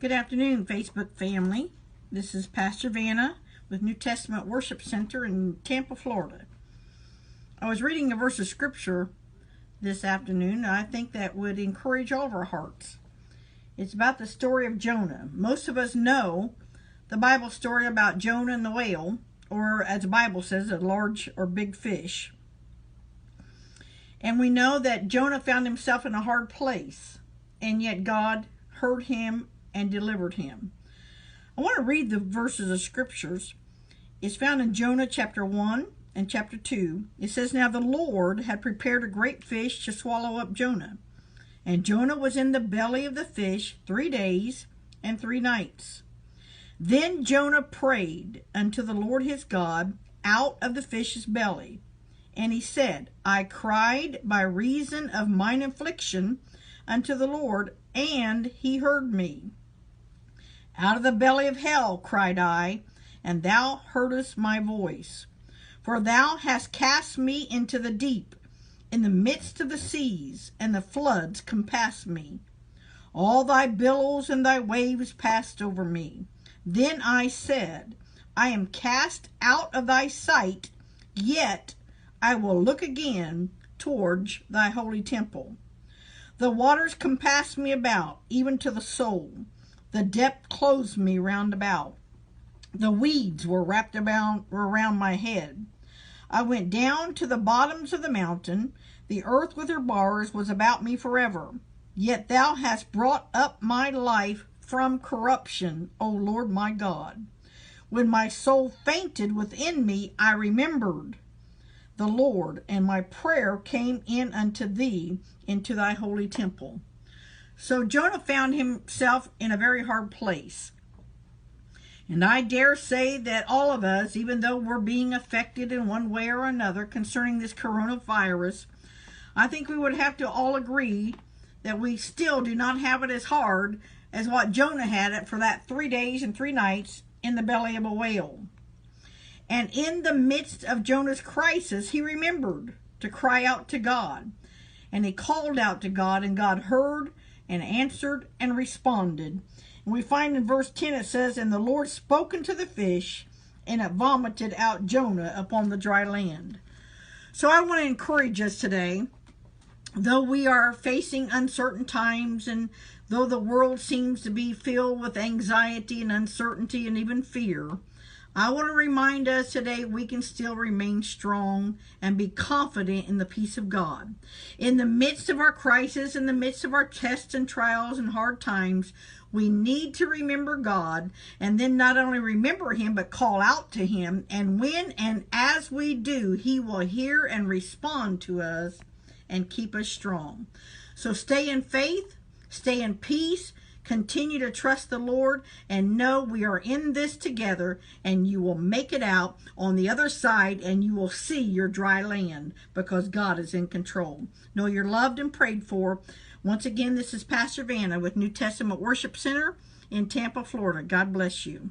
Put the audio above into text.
Good afternoon, Facebook family. This is Pastor Vana with New Testament Worship Center in Tampa, Florida. I was reading a verse of scripture this afternoon, and I think that would encourage all of our hearts. It's about the story of Jonah. Most of us know the Bible story about Jonah and the whale, or as the Bible says, a large or big fish. And we know that Jonah found himself in a hard place, and yet God heard him and delivered him. I want to read the verses of scriptures. It's found in Jonah chapter 1 and chapter 2. It says, "Now the Lord had prepared a great fish to swallow up Jonah. And Jonah was in the belly of the fish 3 days and 3 nights. Then Jonah prayed unto the Lord his God out of the fish's belly. And he said, I cried by reason of mine affliction unto the Lord, and he heard me. Out of the belly of hell cried I, and thou heardest my voice. For thou hast cast me into the deep, in the midst of the seas, and the floods compassed me. All thy billows and thy waves passed over me. Then I said, I am cast out of thy sight, yet I will look again towards thy holy temple. The waters compassed me about, even to the soul. The depth closed me round about. The weeds were wrapped around my head. I went down to the bottoms of the mountain. The earth with her bars was about me forever. Yet thou hast brought up my life from corruption, O Lord my God. When my soul fainted within me, I remembered the Lord, and my prayer came in unto thee into thy holy temple." So Jonah found himself in a very hard place. And I dare say that all of us, even though we're being affected in one way or another concerning this coronavirus, I think we would have to all agree that we still do not have it as hard as what Jonah had it for that 3 days and 3 nights in the belly of a whale. And in the midst of Jonah's crisis, he remembered to cry out to God. And he called out to God, and God heard and answered and responded. And we find in verse 10 it says, "And the Lord spoke unto the fish, and it vomited out Jonah upon the dry land." So I want to encourage us today, though we are facing uncertain times, and though the world seems to be filled with anxiety and uncertainty and even fear, I want to remind us today we can still remain strong and be confident in the peace of God. In the midst of our crisis, in the midst of our tests and trials and hard times, we need to remember God, and then not only remember him, but call out to him. And when and as we do, he will hear and respond to us and keep us strong. So stay in faith, stay in peace, continue to trust the Lord, and know we are in this together, and you will make it out on the other side, and you will see your dry land because God is in control. Know you're loved and prayed for. Once again, this is Pastor Vana with New Testament Worship Center in Tampa, Florida. God bless you.